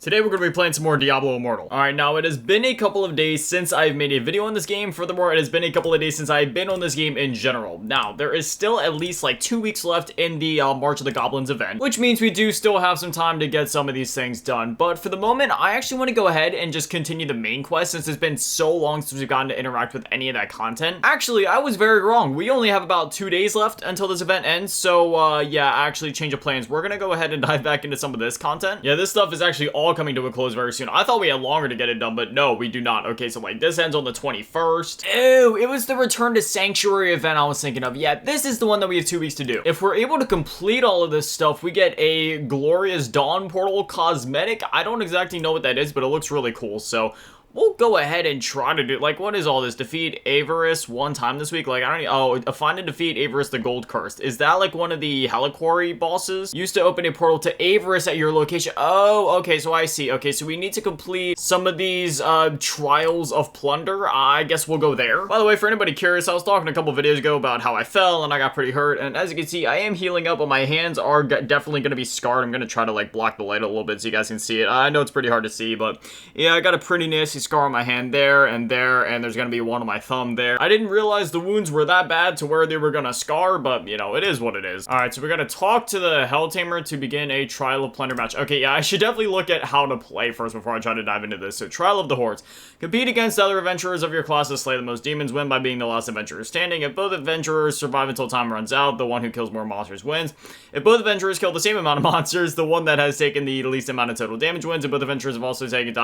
Today we're going to be playing some more Diablo Immortal. Alright, now it has been a couple of days since I've made a video on this game. Furthermore, it has been a couple of days since I've been on this game in general. Now, there is still at least like 2 weeks left in the March of the Goblins event, which means we do still have some time to get some of these things done. But for the moment, I actually want to go ahead and just continue the main quest since it's been so long since we've gotten to interact with any of that content. Actually, I was very wrong. We only have about 2 days left until this event ends. So, yeah, actually change of plans. We're going to go ahead and dive back into some of this content. Yeah, this stuff is actually all coming to a close very soon. I thought we had longer to get it done, but no, we do not. Okay, so like this ends on the 21st. Ew, it was the Return to Sanctuary event I was thinking of. Yeah, this is the one that we have 2 weeks to do. If we're able to complete all of this stuff, we get a Glorious Dawn Portal cosmetic. I don't exactly know what that is, but it looks really cool, so we'll go ahead and try to do, like, what is all this? Defeat Avarice one time this week? Like, I don't know. Oh, find and defeat Avarice the Gold Cursed. Is that, like, one of the Heliquary bosses? Used to open a portal to Avarice at your location. Oh, okay, so I see. Okay, so we need to complete some of these, Trials of Plunder. I guess we'll go there. By the way, for anybody curious, I was talking a couple videos ago about how I fell and I got pretty hurt, and as you can see, I am healing up, but my hands are definitely gonna be scarred. I'm gonna try to, like, block the light a little bit so you guys can see it. I know it's pretty hard to see, but yeah, I got a pretty nasty scar on my hand there, and there's gonna be one on my thumb there. I didn't realize the wounds were that bad to where they were gonna scar, but you know, it is what it is. Alright, so we're gonna talk to the Helltamer to begin a Trial of Plunder match. Okay, yeah, I should definitely look at how to play first before I try to dive into this. So, Trial of the Hordes. Compete against other adventurers of your class to slay the most demons. Win by being the last adventurer standing. If both adventurers survive until time runs out, the one who kills more monsters wins. If both adventurers kill the same amount of monsters, the one that has taken the least amount of total damage wins. If both adventurers have also taken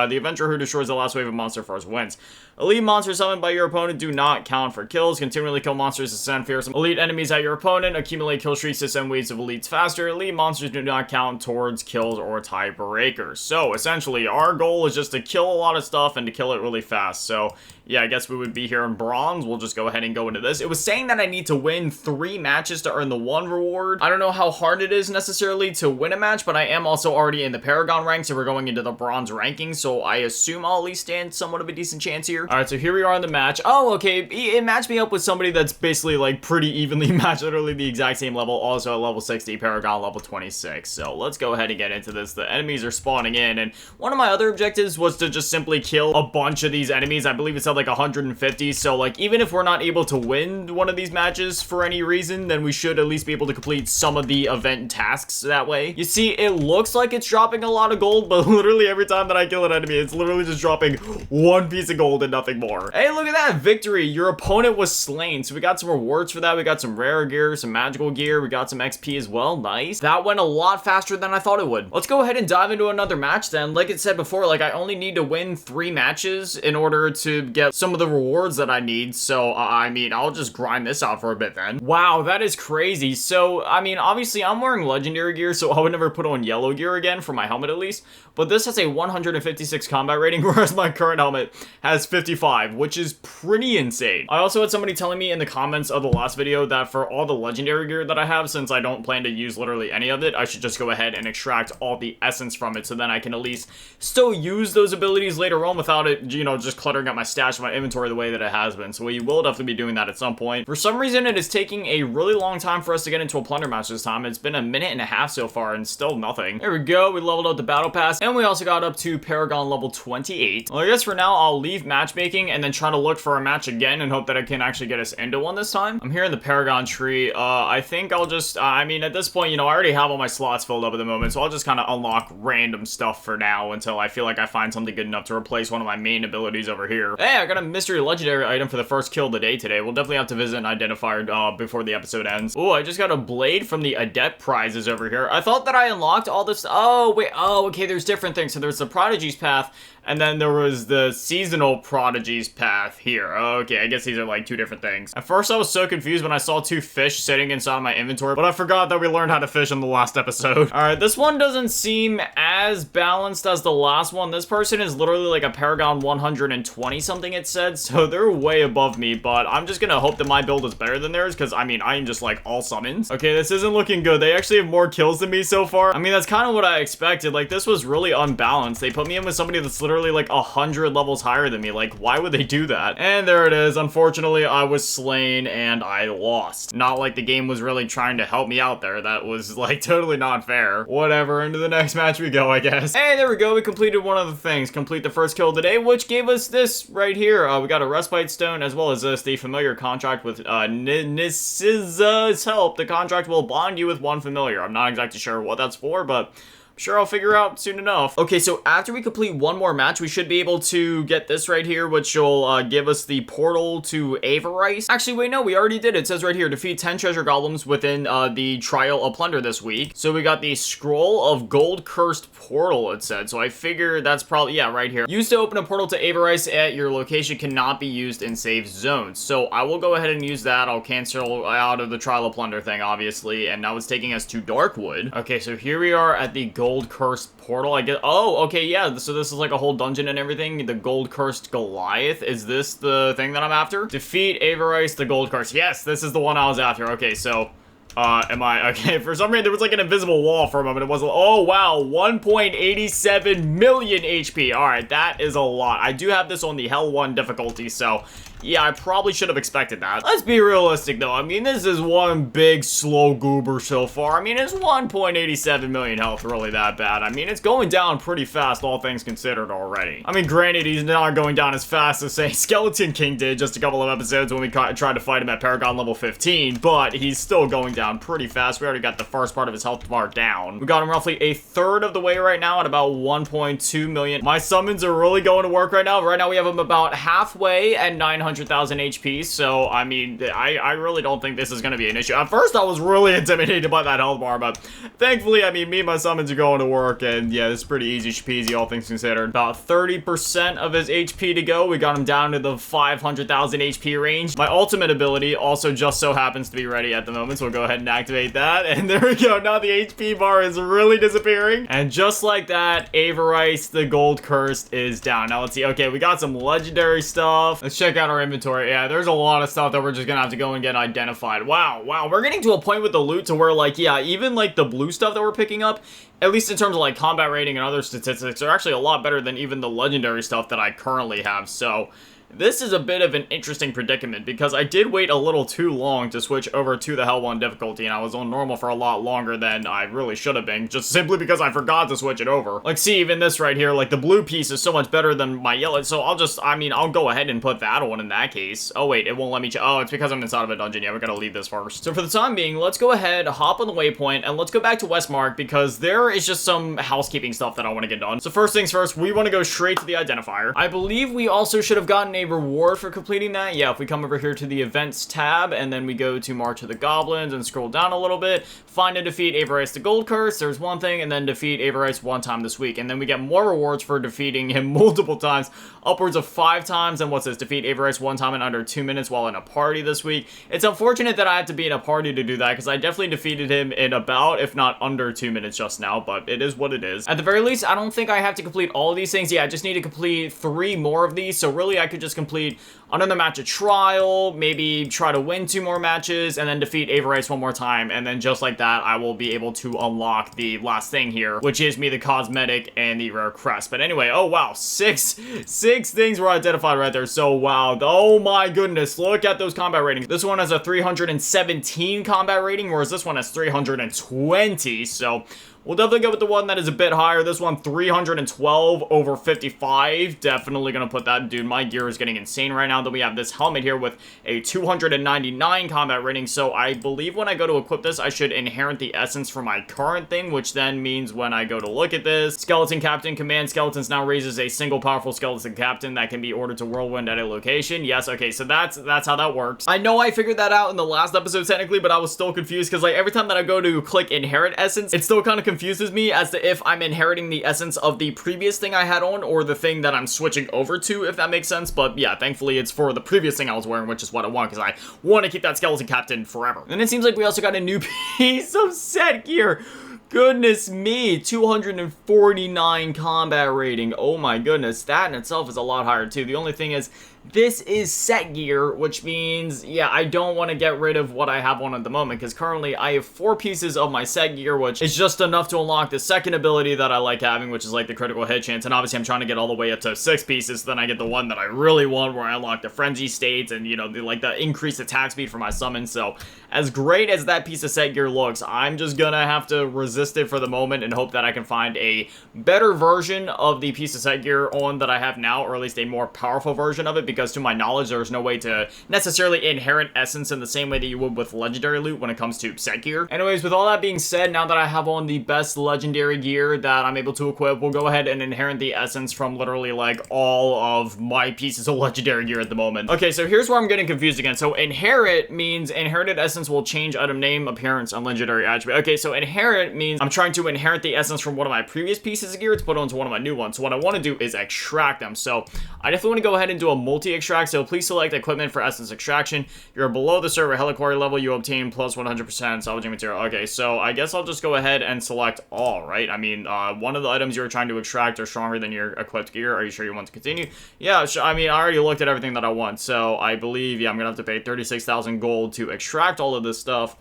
the adventurer who destroys the last wave of monster first wins. Elite monsters summoned by your opponent do not count for kills. Continually kill monsters to send fearsome elite enemies at your opponent. Accumulate kill streaks to send waves of elites faster. Elite monsters do not count towards kills or tiebreakers. So essentially, our goal is just to kill a lot of stuff and to kill it really fast. So yeah, I guess we would be here in bronze. We'll just go ahead and go into this. It was saying that I need to win 3 matches to earn the 1 reward. I don't know how hard it is necessarily to win a match, but I am also already in the Paragon rank, so we're going into the bronze ranking, so I assume I'll at least stand somewhat of a decent chance here. Alright, so here we are in the match. Oh, okay, it matched me up with somebody that's basically like pretty evenly matched, literally the exact same level, also at level 60, Paragon level 26. So let's go ahead and get into this. The enemies are spawning in, and one of my other objectives was to just simply kill a bunch of these enemies. I believe it's at like 150, so like even if we're not able to win one of these matches for any reason, then we should at least be able to complete some of the event tasks that way. You see, it looks like it's dropping a lot of gold, but literally every time that I kill an enemy, it's literally just dropping 1 piece of gold and nothing more. Hey, look at that victory! Your opponent was slain. So we got some rewards for that. We got some rare gear, some magical gear. We got some XP as well. Nice. That went a lot faster than I thought it would. Let's go ahead and dive into another match then. Like it said before, like I only need to win 3 matches in order to get some of the rewards that I need. So, I mean, I'll just grind this out for a bit then. Wow, that is crazy. So, I mean, obviously I'm wearing legendary gear, so I would never put on yellow gear again for my helmet at least. But this has a 156 combat rating, whereas my current helmet has 55, which is pretty insane. I also had somebody telling me in the comments of the last video that for all the legendary gear that I have, since I don't plan to use literally any of it, I should just go ahead and extract all the essence from it, so then I can at least still use those abilities later on without it, you know, just cluttering up my stash, my inventory the way that it has been. So we will definitely be doing that at some point. For some reason, it is taking a really long time for us to get into a plunder match this time. It's been a minute and a half so far and still nothing. There we go. We leveled up the battle pass, and we also got up to Paragon level 28. Well, I guess for now, I'll leave matchmaking and then try to look for a match again and hope that it can actually get us into one this time. I'm here in the Paragon tree. I think I'll just, I mean, at this point, you know, I already have all my slots filled up at the moment, so I'll just kind of unlock random stuff for now until I feel like I find something good enough to replace one of my main abilities over here. Hey, I got a mystery legendary item for the first kill of the day today. We'll definitely have to visit an identifier before the episode ends. Oh, I just got a blade from the Adept prizes over here. I thought that I unlocked all this. Oh, wait. Oh, okay. There's different things. So there's the Prodigy's Path, and then there was the Seasonal Prodigy's Path here. Okay, I guess these are like 2 different things. At first, I was so confused when I saw 2 fish sitting inside my inventory, but I forgot that we learned how to fish in the last episode. Alright, this one doesn't seem as balanced as the last one. This person is literally like a Paragon 120 something it said, so they're way above me, but I'm just gonna hope that my build is better than theirs, because, I mean, I am just, like, all summons. Okay, this isn't looking good. They actually have more kills than me so far. I mean, that's kind of what I expected. Like, this was really unbalanced. They put me in with somebody that's literally, like, 100 levels higher than me. Like, why would they do that? And there it is. Unfortunately, I was slain, and I lost. Not like the game was really trying to help me out there. That was, like, totally not fair. Whatever, into the next match we go, I guess. Hey, there we go. We completed one of the things. Complete the first kill today, which gave us this right here. We got a respite stone, as well as this, the familiar contract with Nisiza's help. The contract will bond you with one familiar. I'm not exactly sure what that's for, but sure, I'll figure out soon enough. Okay, so after we complete one more match, we should be able to get this right here, which will give us the portal to AVARICE. Actually, wait, no, we already did. It says right here, defeat 10 treasure golems within the Trial of Plunder this week. So we got the Scroll of Gold Cursed Portal, it said. So I figure that's probably, yeah, right here. Used to open a portal to AVARICE at your location cannot be used in safe zones. So I will go ahead and use that. I'll cancel out of the Trial of Plunder thing, obviously. And now it's taking us to Darkwood. Okay, so here we are at the Gold Cursed Portal, I guess. Oh, okay, yeah, so this is like a whole dungeon and everything. The Gold Cursed Goliath. Is this the thing that I'm after? Defeat AVARICE, the Gold Curse. Yes, this is the one I was after. Okay, so am I, okay, for some reason there was like an invisible wall for a moment. It wasn't, oh wow, 1.87 million HP. All right, that is a lot. I do have this on the Hell 1 difficulty, so yeah, I probably should have expected that. Let's be realistic, though. I mean, this is one big slow goober so far. I mean, is 1.87 million health really that bad? I mean, it's going down pretty fast, all things considered already. I mean, granted, he's not going down as fast as, say, Skeleton King did just a couple of episodes when we tried to fight him at Paragon level 15, but he's still going down pretty fast. We already got the first part of his health bar down. We got him roughly a third of the way right now at about 1.2 million. My summons are really going to work right now. Right now, we have him about halfway at 900,000 HP, so I mean, I really don't think this is going to be an issue. At first, I was really intimidated by that health bar, but thankfully, I mean, me and my summons are going to work, and yeah, it's pretty easy peasy, all things considered. About 30% of his HP to go. We got him down to the 500,000 HP range. My ultimate ability also just so happens to be ready at the moment, so we'll go ahead and activate that, and there we go. Now the HP bar is really disappearing, and just like that, AVARICE, the Gold Cursed, is down. Now let's see. Okay, we got some legendary stuff. Let's check out our inventory. Yeah, there's a lot of stuff that we're just gonna have to go and get identified. Wow, we're getting to a point with the loot to where, like, yeah, even like the blue stuff that we're picking up, at least in terms of like combat rating and other statistics, are actually a lot better than even the legendary stuff that I currently have. So this is a bit of an interesting predicament because I did wait a little too long to switch over to the Hell 1 difficulty, and I was on normal for a lot longer than I really should have been, just simply because I forgot to switch it over. Like, see, even this right here, like, the blue piece is so much better than my yellow, so I'll go ahead and put that on in that case. Oh, wait, it won't let me oh, it's because I'm inside of a dungeon. Yeah, we're gonna leave this first. So for the time being, let's go ahead, hop on the waypoint, and let's go back to Westmark because there is just some housekeeping stuff that I want to get done. So first things first, we want to go straight to the identifier. I believe we also should have gotten a reward for completing that. Yeah, if we come over here to the events tab and then we go to March of the Goblins and scroll down a little bit, find and defeat AVARICE the Gold Curse, there's one thing, and then defeat AVARICE one time this week, and then we get more rewards for defeating him multiple times, upwards of 5 times, and what's this, defeat AVARICE one time in under 2 minutes while in a party this week. It's unfortunate that I had to be in a party to do that because I definitely defeated him in about, if not under 2 minutes just now, but it is what it is. At the very least, I don't think I have to complete all of these things. Yeah, I just need to complete 3 more of these, so really I could just complete another match of trial, maybe try to win 2 more matches, and then defeat AVARICE one more time, and then just like that, I will be able to unlock the last thing here, which is me the cosmetic and the rare crest. But anyway, oh wow, six things were identified right there, so wow, oh my goodness, look at those combat ratings. This one has a 317 combat rating, whereas this one has 320, so we'll definitely go with the one that is a bit higher. This one, 312 over 55. Definitely gonna put that. Dude, my gear is getting insane right now. Then we have this helmet here with a 299 combat rating. So I believe when I go to equip this, I should inherit the essence for my current thing, which then means when I go to look at this, Skeleton Captain command skeletons now raises a single powerful skeleton captain that can be ordered to whirlwind at a location. Yes, okay, so that's how that works. I know I figured that out in the last episode technically, but I was still confused because like every time that I go to click inherit essence, it still kind of confuses me as to if I'm inheriting the essence of the previous thing I had on or the thing that I'm switching over to, if that makes sense. But yeah, thankfully it's for the previous thing I was wearing, which is what I want because I want to keep that skeleton captain forever. And it seems like we also got a new piece of set gear. Goodness me, 249 combat rating. Oh my goodness, that in itself is a lot higher too. The only thing is, this is set gear, which means, yeah, I don't want to get rid of what I have on at the moment, because currently I have 4 pieces of my set gear, which is just enough to unlock the second ability that I like having, which is like the critical hit chance, and obviously I'm trying to get all the way up to 6 pieces, so then I get the one that I really want, where I unlock the frenzy states, and, you know, the increased attack speed for my summon. So, as great as that piece of set gear looks, I'm just gonna have to resist it for the moment, and hope that I can find a better version of the piece of set gear on that I have now, or at least a more powerful version of it, because to my knowledge, there's no way to necessarily inherit essence in the same way that you would with legendary loot when it comes to set gear. Anyways, with all that being said, now that I have on the best legendary gear that I'm able to equip, we'll go ahead and inherit the essence from literally like all of my pieces of legendary gear at the moment. Okay, so here's where I'm getting confused again. So inherit means inherited essence will change item name, appearance, and legendary attribute. Okay, so inherit means I'm trying to inherit the essence from one of my previous pieces of gear to put onto one of my new ones. So what I want to do is extract them. So I definitely want to go ahead and do a multi-extract. So please select equipment for essence extraction. You're below the server heliquary level, you obtain plus 100% salvaging material. Okay, so I guess I'll just go ahead and select all, right? I mean, one of the items you're trying to extract are stronger than your equipped gear. Are you sure you want to continue? Yeah, I mean, I already looked at everything that I want, so I believe, yeah, I'm gonna have to pay 36,000 gold to extract all of this stuff.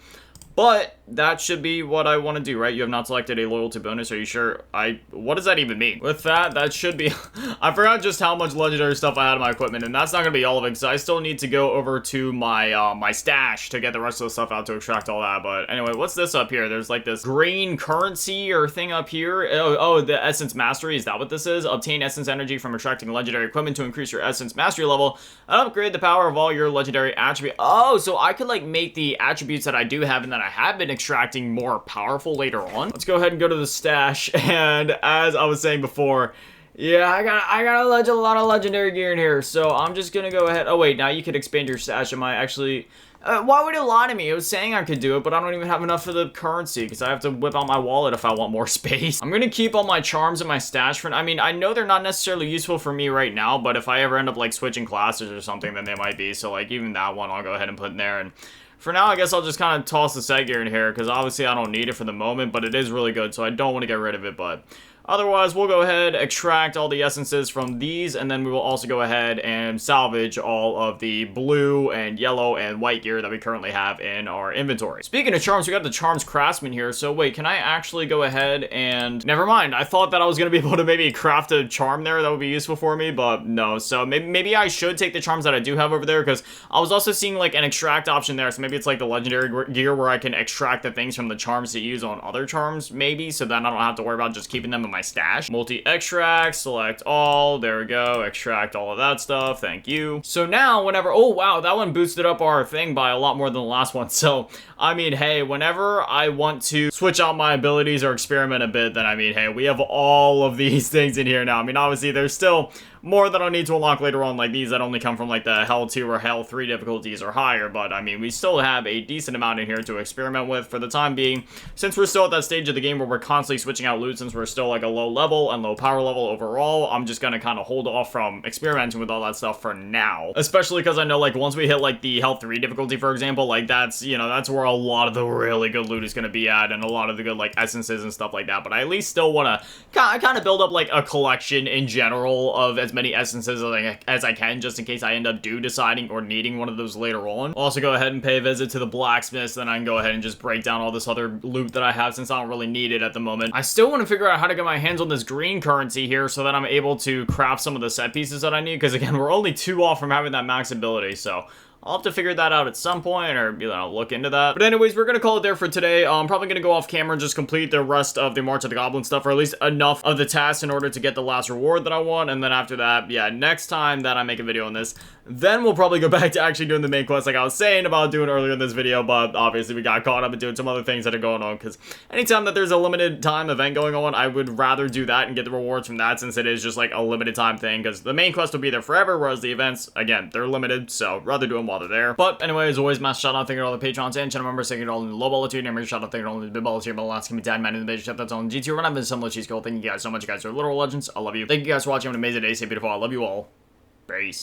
But that should be what I want to do, right? You have not selected a loyalty bonus. Are you sure? What does that even mean? With that should be... I forgot just how much legendary stuff I had in my equipment, and that's not going to be all of it, because I still need to go over to my, my stash to get the rest of the stuff out to extract all that. But anyway, what's this up here? There's like this green currency or thing up here. Oh, the Essence Mastery. Is that what this is? Obtain Essence Energy from extracting legendary equipment to increase your Essence Mastery level and upgrade the power of all your legendary attributes. Oh, so I could, like, make the attributes that I do have and that I have been extracting more powerful later on. Let's go ahead and go to the stash, and as I was saying before, yeah, I got a lot of legendary gear in here, so I'm just gonna go ahead. Oh wait, now you could expand your stash. Am I actually... why would it lie to me? It was saying I could do it, but I don't even have enough for the currency, because I have to whip out my wallet if I want more space. I'm gonna keep all my charms in my stash for... I mean, I know they're not necessarily useful for me right now, but if I ever end up, like, switching classes or something, then they might be. So, like, even that one I'll go ahead and put in there, and... for now, I guess I'll just kind of toss the set gear in here, because obviously I don't need it for the moment, but it is really good, so I don't want to get rid of it. But otherwise, we'll go ahead, extract all the essences from these, and then we will also go ahead and salvage all of the blue and yellow and white gear that we currently have in our inventory. Speaking of charms, we got the Charms Craftsman here, so wait, can I actually go ahead and... never mind, I thought that I was going to be able to maybe craft a charm there that would be useful for me, but no. So maybe I should take the charms that I do have over there, because I was also seeing like an extract option there, so maybe it's like the legendary gear where I can extract the things from the charms to use on other charms, maybe, so then I don't have to worry about just keeping them in my stash. Multi-extract, select all, there we go, extract all of that stuff, thank you. So now, whenever, oh wow, that one boosted up our thing by a lot more than the last one, so, I mean, hey, whenever I want to switch out my abilities or experiment a bit, then I mean, hey, we have all of these things in here now. I mean, obviously, there's still more that I'll need to unlock later on, like these that only come from like the Hell 2 or Hell 3 difficulties or higher, but I mean, we still have a decent amount in here to experiment with for the time being, since we're still at that stage of the game where we're constantly switching out loot, since we're still like a low level and low power level overall. I'm just gonna kind of hold off from experimenting with all that stuff for now, especially because I know like once we hit like the Hell 3 difficulty, for example, like that's, you know, that's where a lot of the really good loot is gonna be at, and a lot of the good like essences and stuff like that. But I at least still want to kind of build up like a collection in general of as many essences as I can, just in case I end up deciding or needing one of those later on. I'll also go ahead and pay a visit to the blacksmith, then I can go ahead and just break down all this other loot that I have, since I don't really need it at the moment. I still want to figure out how to get my hands on this green currency here so that I'm able to craft some of the set pieces that I need, because again, we're only 2 off from having that max ability, so I'll have to figure that out at some point, or, you know, look into that. But anyways, we're gonna call it there for today. I'm probably gonna go off camera and just complete the rest of the March of the Goblin stuff, or at least enough of the tasks in order to get the last reward that I want. And then after that, yeah, next time that I make a video on this, then we'll probably go back to actually doing the main quest like I was saying about doing earlier in this video. But obviously we got caught up in doing some other things that are going on, because anytime that there's a limited time event going on, I would rather do that and get the rewards from that, since it is just like a limited time thing, because the main quest will be there forever, whereas the events, again, they're limited, so rather do them while they're there. But anyway, as always, massive shout out, thank you to all the patrons and channel members, thank you to all the low volitude, and shout out, thank you to all the big balls here, but last can be dad, man, in the major chef that's on GT, run up in some little cheese girl. Thank you guys so much, you guys are literal legends. I love you. Thank you guys for watching. Have an amazing day. Stay beautiful. I love you all. Peace.